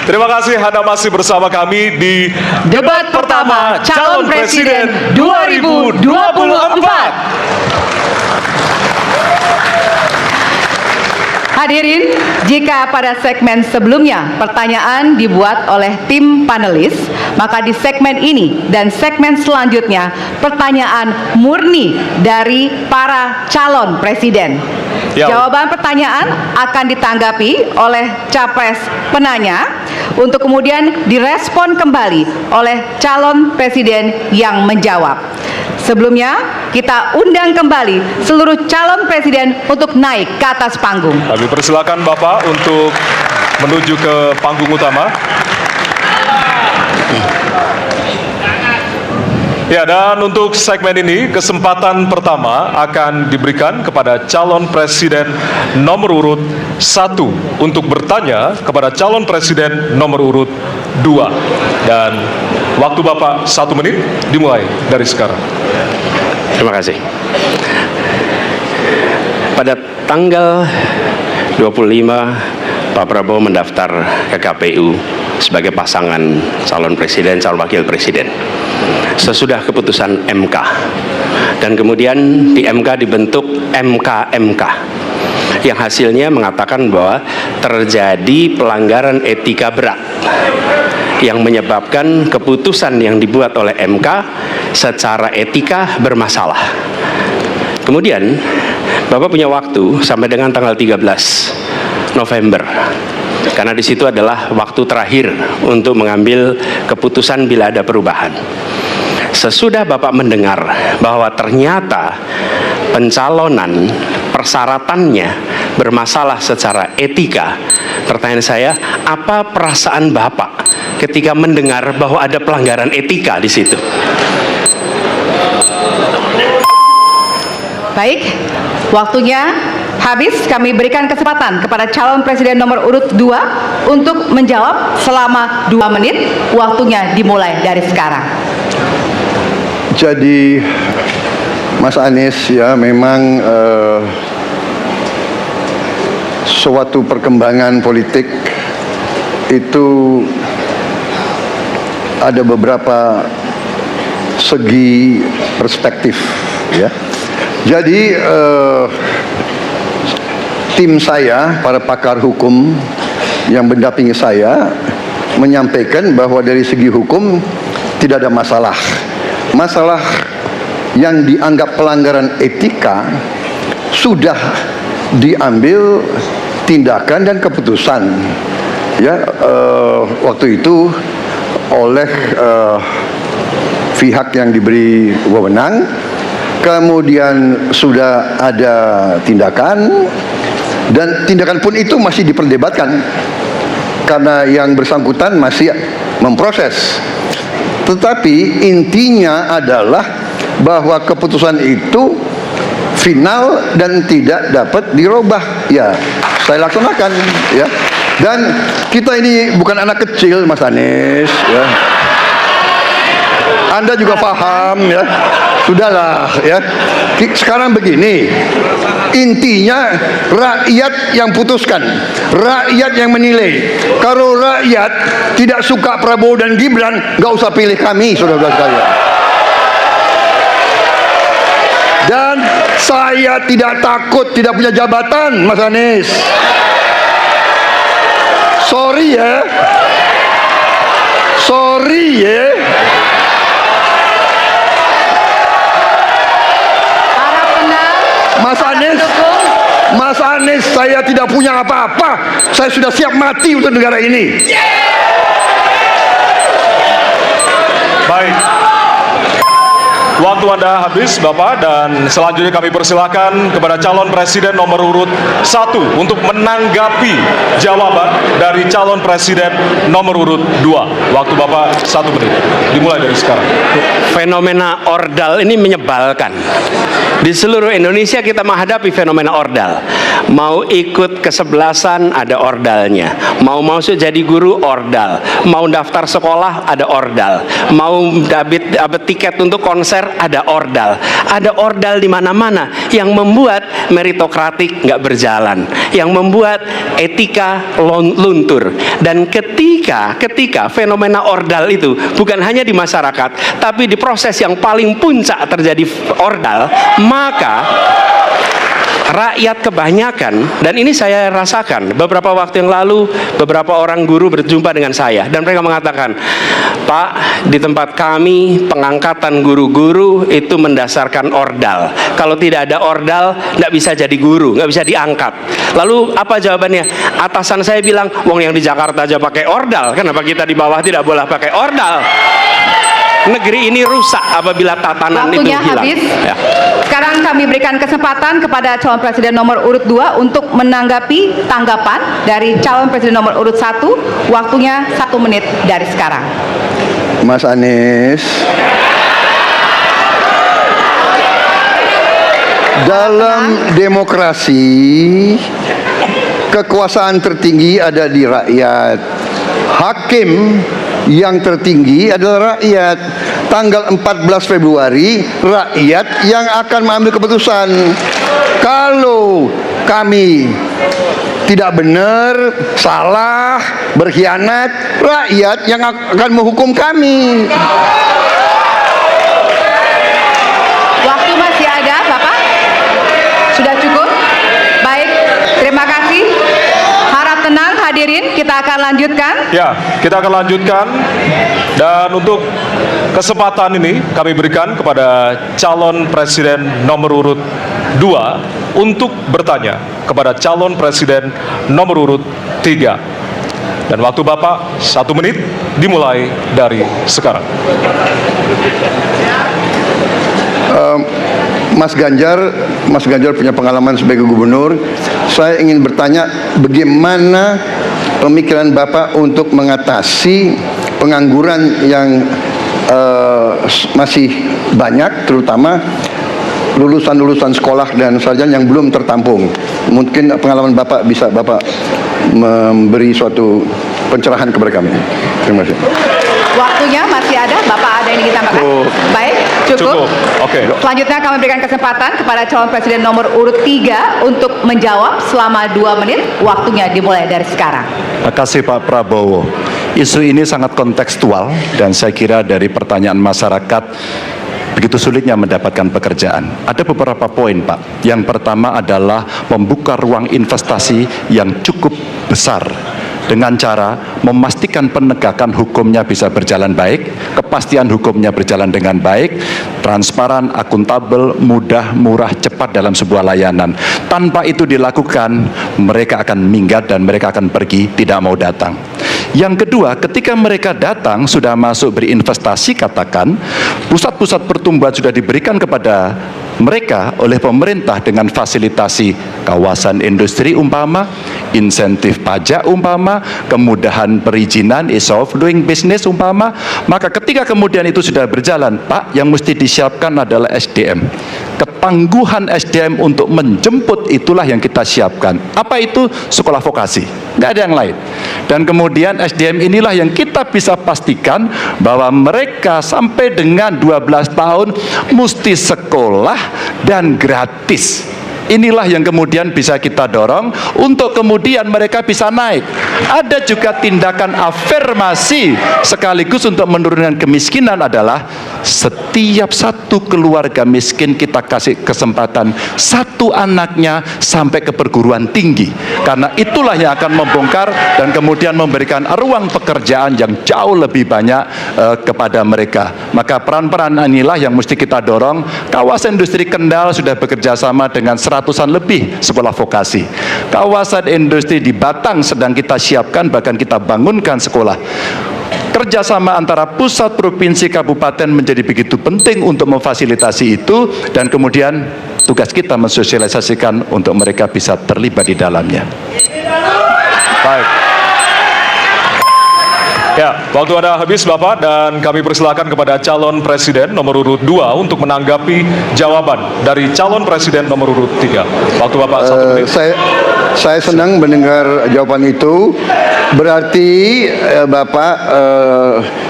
Terima kasih Anda masih bersama kami di Debat pertama Calon Presiden 2024. Hadirin, jika pada segmen sebelumnya pertanyaan dibuat oleh tim panelis, maka di segmen ini dan segmen selanjutnya pertanyaan murni dari para calon presiden. Ya. Jawaban pertanyaan akan ditanggapi oleh capres penanya untuk kemudian direspon kembali oleh calon presiden yang menjawab. Sebelumnya, kita undang kembali seluruh calon presiden untuk naik ke atas panggung. Kami persilakan Bapak untuk menuju ke panggung utama. Ya, dan untuk segmen ini kesempatan pertama akan diberikan kepada calon presiden nomor urut 1 untuk bertanya kepada calon presiden nomor urut 2. Dan waktu Bapak 1 menit dimulai dari sekarang. Terima kasih. Pada tanggal 25 Pak Prabowo mendaftar ke KPU sebagai pasangan calon presiden, calon wakil presiden. Sesudah keputusan MK. Dan kemudian di MK dibentuk MK yang hasilnya mengatakan bahwa terjadi pelanggaran etika berat yang menyebabkan keputusan yang dibuat oleh MK secara etika bermasalah. Kemudian Bapak punya waktu sampai dengan tanggal 13 November. Karena di situ adalah waktu terakhir untuk mengambil keputusan bila ada perubahan. Sesudah Bapak mendengar bahwa ternyata pencalonan persyaratannya bermasalah secara etika, pertanyaan saya, apa perasaan Bapak ketika mendengar bahwa ada pelanggaran etika di situ? Baik, waktunya habis. Kami berikan kesempatan kepada calon presiden nomor urut 2 untuk menjawab selama 2 menit. Waktunya dimulai dari sekarang. Jadi Mas Anies, ya memang suatu perkembangan politik itu ada beberapa segi perspektif, ya. Jadi tim saya, para pakar hukum yang mendampingi saya menyampaikan bahwa dari segi hukum tidak ada masalah. Masalah yang dianggap pelanggaran etika sudah diambil tindakan dan keputusan, ya, waktu itu oleh pihak yang diberi wewenang. Kemudian sudah ada tindakan, dan tindakan pun itu masih diperdebatkan karena yang bersangkutan masih memproses. Tetapi intinya adalah bahwa keputusan itu final dan tidak dapat dirubah. Ya, saya laksanakan, ya. Dan kita ini bukan anak kecil, Mas Anies, ya. Anda juga paham, ya. Sudahlah, ya. Sekarang begini, intinya rakyat yang putuskan, rakyat yang menilai. Kalau rakyat tidak suka Prabowo dan Gibran, nggak usah pilih kami, saudara-saudara sekalian. Dan saya tidak takut tidak punya jabatan, Mas Anies. Sorry ya, sorry ya. Mas Anies, saya tidak punya apa-apa. Saya sudah siap mati untuk negara ini. Baik. Waktu Anda habis, Bapak, dan selanjutnya kami persilakan kepada calon presiden nomor urut 1 untuk menanggapi jawaban dari calon presiden nomor urut 2. Waktu Bapak 1 menit. Dimulai dari sekarang. Fenomena ordal ini menyebalkan. Di seluruh Indonesia kita menghadapi fenomena ordal. Mau ikut kesebelasan ada ordalnya, mau masuk jadi guru ordal, mau daftar sekolah ada ordal, mau dapat tiket untuk konser ada ordal di mana-mana yang membuat meritokratik nggak berjalan, yang membuat etika luntur. Dan ketika fenomena ordal itu bukan hanya di masyarakat, tapi di proses yang paling puncak terjadi ordal, maka rakyat kebanyakan, dan ini saya rasakan beberapa waktu yang lalu, beberapa orang guru berjumpa dengan saya dan mereka mengatakan, Pak, di tempat kami pengangkatan guru-guru itu mendasarkan ordal. Kalau tidak ada ordal nggak bisa jadi guru, nggak bisa diangkat. Lalu apa jawabannya? Atasan saya bilang, wong yang di Jakarta aja pakai ordal, kenapa kita di bawah tidak boleh pakai ordal? Negeri ini rusak apabila tatanan Waktunya itu hilang. habis. Ya. Sekarang kami berikan kesempatan kepada calon presiden nomor urut 2 untuk menanggapi tanggapan dari calon presiden nomor urut 1. Waktunya 1 menit dari sekarang. Mas Anies, dalam demokrasi kekuasaan tertinggi ada di rakyat. Hakim yang tertinggi adalah rakyat. Tanggal 14 Februari rakyat yang akan mengambil keputusan. Kalau kami tidak benar, salah, berkhianat, rakyat yang akan menghukum kami. Waktu masih ada, Bapak? Sudah cukup? Baik, terima kasih. Harap tenang hadirin, kita akan lanjutkan. Ya, kita akan lanjutkan. Dan untuk kesempatan ini kami berikan kepada calon presiden nomor urut 2 untuk bertanya kepada calon presiden nomor urut 3. Dan waktu Bapak 1 menit dimulai dari sekarang. Mas Ganjar punya pengalaman sebagai gubernur. Saya ingin bertanya, bagaimana pemikiran Bapak untuk mengatasi pengangguran yang masih banyak, terutama lulusan sekolah dan sarjana yang belum tertampung. Mungkin pengalaman Bapak bisa Bapak memberi suatu pencerahan kepada kami. Terima kasih. Waktunya masih ada, Bapak ada yang ingin ditambahkan? Baik, cukup. Oke. Selanjutnya kami berikan kesempatan kepada calon presiden nomor urut 3 untuk menjawab selama 2 menit. Waktunya dimulai dari sekarang. Terima kasih Pak Prabowo. Isu ini sangat kontekstual dan saya kira dari pertanyaan masyarakat begitu sulitnya mendapatkan pekerjaan. Ada beberapa poin Pak. Yang pertama adalah membuka ruang investasi yang cukup besar dengan cara memastikan penegakan hukumnya bisa berjalan baik, kepastian hukumnya berjalan dengan baik, transparan, akuntabel, mudah, murah, cepat dalam sebuah layanan. Tanpa itu dilakukan, mereka akan minggat dan mereka akan pergi, tidak mau datang. Yang kedua, ketika mereka datang sudah masuk berinvestasi, katakan pusat-pusat pertumbuhan sudah diberikan kepada mereka oleh pemerintah dengan fasilitasi kawasan industri umpama, insentif pajak umpama, kemudahan perizinan, ease of doing business umpama, maka ketika kemudian itu sudah berjalan, Pak, yang mesti disiapkan adalah SDM. Ketangguhan SDM untuk menjemput itulah yang kita siapkan. Apa itu? Sekolah vokasi, nggak ada yang lain. Dan kemudian SDM inilah yang kita bisa pastikan bahwa mereka sampai dengan 12 tahun mesti sekolah dan gratis. Inilah yang kemudian bisa kita dorong untuk kemudian mereka bisa naik. Ada juga tindakan afirmasi sekaligus untuk menurunkan kemiskinan adalah setiap satu keluarga miskin kita kasih kesempatan satu anaknya sampai ke perguruan tinggi. Karena itulah yang akan membongkar dan kemudian memberikan ruang pekerjaan yang jauh lebih banyak kepada mereka. Maka peran-peran inilah yang mesti kita dorong. Kawasan industri Kendal sudah bekerja sama dengan ratusan lebih sekolah vokasi. Kawasan industri di Batang sedang kita siapkan, bahkan kita bangunkan sekolah. Kerjasama antara pusat, provinsi, kabupaten menjadi begitu penting untuk memfasilitasi itu, dan kemudian tugas kita mensosialisasikan untuk mereka bisa terlibat di dalamnya. Baik. Ya, waktu Anda habis Bapak, dan kami persilakan kepada calon presiden nomor urut 2 untuk menanggapi jawaban dari calon presiden nomor urut 3. Waktu Bapak 1 menit. Saya senang mendengar jawaban itu. Berarti Bapak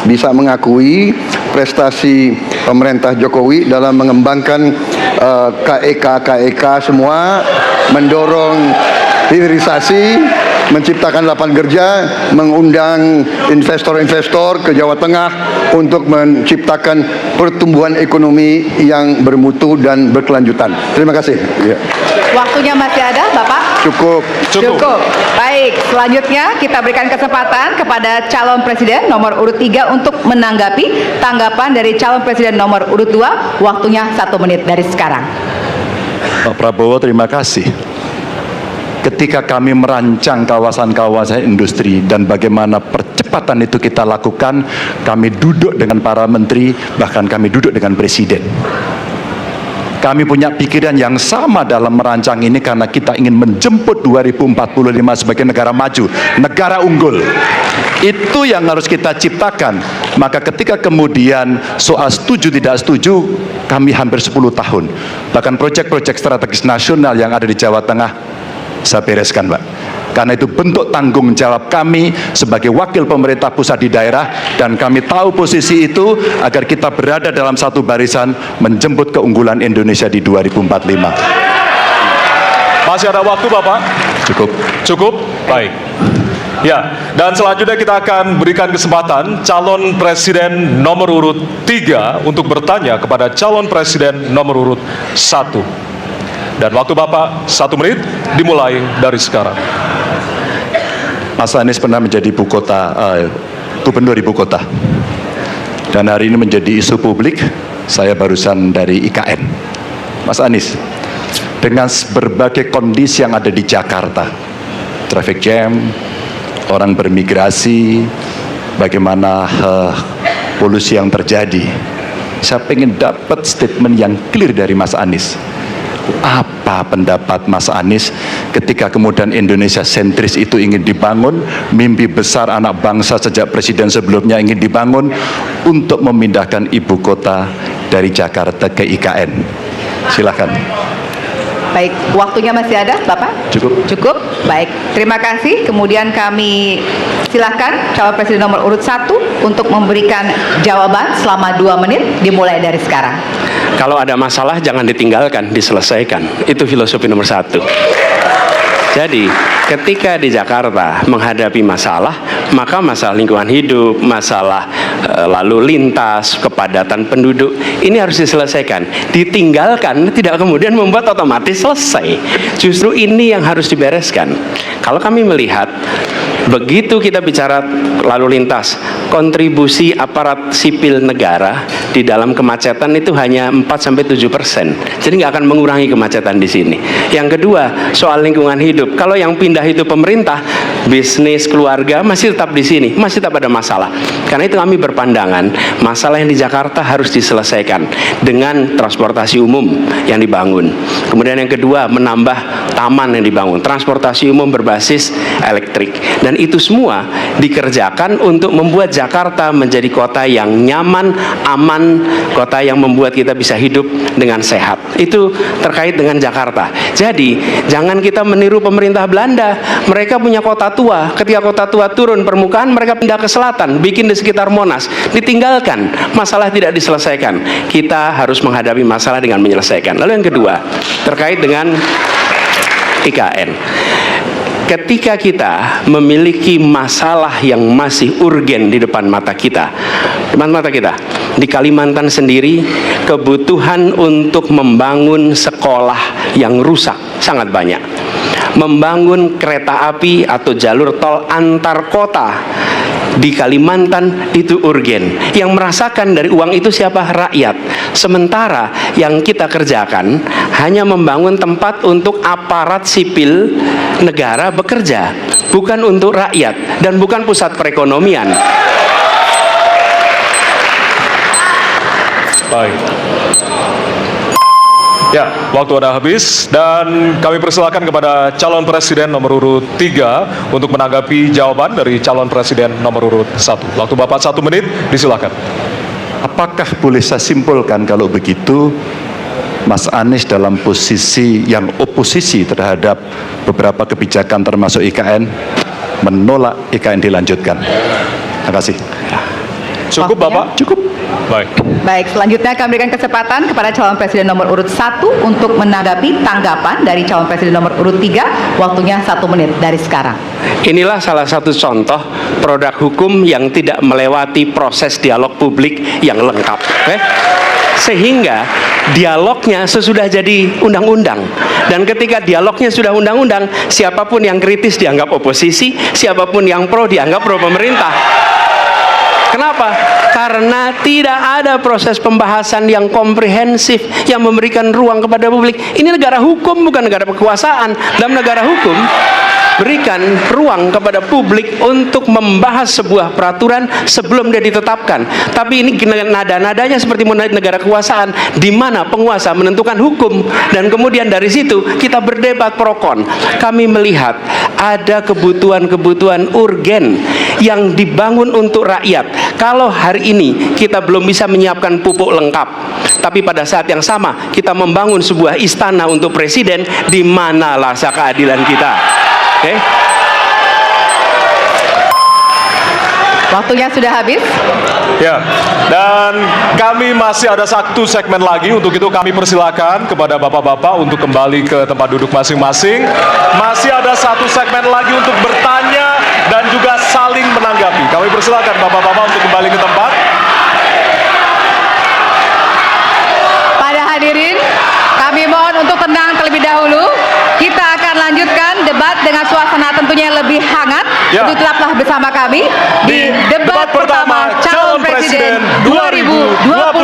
bisa mengakui prestasi pemerintah Jokowi dalam mengembangkan KEK semua, mendorong hilirisasi, menciptakan lapangan kerja, mengundang investor-investor ke Jawa Tengah untuk menciptakan pertumbuhan ekonomi yang bermutu dan berkelanjutan. Terima kasih. Ya. Waktunya masih ada, Bapak? Cukup. Cukup. Baik, selanjutnya kita berikan kesempatan kepada calon presiden nomor urut 3 untuk menanggapi tanggapan dari calon presiden nomor urut 2. Waktunya 1 menit dari sekarang. Pak Prabowo, terima kasih. Ketika kami merancang kawasan-kawasan industri dan bagaimana percepatan itu kita lakukan, kami duduk dengan para menteri, bahkan kami duduk dengan presiden. Kami punya pikiran yang sama dalam merancang ini karena kita ingin menjemput 2045 sebagai negara maju, negara unggul. Itu yang harus kita ciptakan. Maka ketika kemudian soal setuju tidak setuju, kami hampir 10 tahun. Bahkan proyek-proyek strategis nasional yang ada di Jawa Tengah saya bereskan, Pak. Karena itu bentuk tanggung jawab kami sebagai wakil pemerintah pusat di daerah, dan kami tahu posisi itu agar kita berada dalam satu barisan menjemput keunggulan Indonesia di 2045. Masih ada waktu Bapak? Cukup. Cukup? Baik. Ya, dan selanjutnya kita akan berikan kesempatan calon presiden nomor urut 3 untuk bertanya kepada calon presiden nomor urut 1. Dan waktu Bapak 1 menit dimulai dari sekarang. Mas Anies pernah menjadi gubernur ibu kota. Dan hari ini menjadi isu publik. Saya barusan dari IKN. Mas Anies, dengan berbagai kondisi yang ada di Jakarta, traffic jam, orang bermigrasi, bagaimana polusi yang terjadi, saya ingin dapat statement yang clear dari Mas Anies. Apa pendapat Mas Anies ketika kemudian Indonesia sentris itu ingin dibangun, mimpi besar anak bangsa sejak presiden sebelumnya ingin dibangun untuk memindahkan ibu kota dari Jakarta ke IKN? Silakan. Baik, waktunya masih ada, Bapak? Cukup. Baik, terima kasih. Kemudian kami silakan calon presiden nomor urut 1 untuk memberikan jawaban selama 2 menit dimulai dari sekarang. Kalau ada masalah jangan ditinggalkan, diselesaikan. Itu filosofi nomor 1. Jadi ketika di Jakarta menghadapi masalah, maka masalah lingkungan hidup, masalah lalu lintas, kepadatan penduduk, ini harus diselesaikan. Ditinggalkan tidak kemudian membuat otomatis selesai. Justru ini yang harus dibereskan. Kalau kami melihat, begitu kita bicara lalu lintas, kontribusi aparat sipil negara di dalam kemacetan itu hanya 4-7%. Jadi nggak akan mengurangi kemacetan di sini. Yang kedua, soal lingkungan hidup. Kalau yang pindah itu pemerintah, bisnis, keluarga masih tetap di sini, masih tetap ada masalah. Karena itu kami berpandangan masalah yang di Jakarta harus diselesaikan dengan transportasi umum yang dibangun. Kemudian yang kedua, menambah taman yang dibangun, transportasi umum berbasis elektrik. Dan itu semua dikerjakan untuk membuat Jakarta menjadi kota yang nyaman, aman, kota yang membuat kita bisa hidup dengan sehat. Itu terkait dengan Jakarta. Jadi jangan kita meniru pemerintah Belanda. Mereka punya kota tua. Ketika kota tua turun permukaan, mereka pindah ke selatan, bikin di sekitar Monas, ditinggalkan, masalah tidak diselesaikan. Kita harus menghadapi masalah dengan menyelesaikan. Lalu yang kedua, terkait dengan IKN. Ketika kita memiliki masalah yang masih urgen di depan mata kita, di Kalimantan sendiri, kebutuhan untuk membangun sekolah yang rusak sangat banyak. Membangun kereta api atau jalur tol antar kota di Kalimantan itu urgen. Yang merasakan dari uang itu siapa? Rakyat. Sementara yang kita kerjakan hanya membangun tempat untuk aparat sipil negara bekerja, bukan untuk rakyat dan bukan pusat perekonomian. Baik. Ya, waktu Anda habis dan kami persilakan kepada calon presiden nomor urut 3 untuk menanggapi jawaban dari calon presiden nomor urut 1. Waktu Bapak 1 menit, disilakan. Apakah boleh saya simpulkan kalau begitu Mas Anies dalam posisi yang oposisi terhadap beberapa kebijakan termasuk IKN menolak IKN dilanjutkan? Terima kasih. Cukup Waktunya? Bapak? Cukup. Baik. Baik, selanjutnya kami berikan kesempatan kepada calon presiden nomor urut 1 untuk menanggapi tanggapan dari calon presiden nomor urut 3. Waktunya 1 menit dari sekarang. Inilah salah satu contoh produk hukum yang tidak melewati proses dialog publik yang lengkap. Sehingga dialognya sesudah jadi undang-undang. Dan ketika dialognya sudah undang-undang, siapapun yang kritis dianggap oposisi, siapapun yang pro dianggap pro pemerintah. Kenapa? Karena tidak ada proses pembahasan yang komprehensif yang memberikan ruang kepada publik. Ini negara hukum, bukan negara kekuasaan. Dalam negara hukum, berikan ruang kepada publik untuk membahas sebuah peraturan sebelum dia ditetapkan. Tapi ini nada-nadanya seperti negara kekuasaan, di mana penguasa menentukan hukum dan kemudian dari situ kita berdebat pro kon. Kami melihat ada kebutuhan-kebutuhan urgen yang dibangun untuk rakyat. Kalau hari ini kita belum bisa menyiapkan pupuk lengkap, tapi pada saat yang sama kita membangun sebuah istana untuk presiden, di mana rasa keadilan kita? Oke. Waktunya sudah habis. Ya, dan kami masih ada 1 segmen lagi. Untuk itu kami persilakan kepada bapak-bapak untuk kembali ke tempat duduk masing-masing. Masih ada 1 segmen lagi untuk bertanya dan juga saling menanggapi. Kami persilakan bapak-bapak untuk kembali ke tempat. Pada hadirin, kami mohon untuk tenang terlebih dahulu. Kita akan lanjutkan debat dengan suasana tentunya lebih hangat. Ya. Itu tetaplah bersama kami di Debat pertama calon presiden 2024.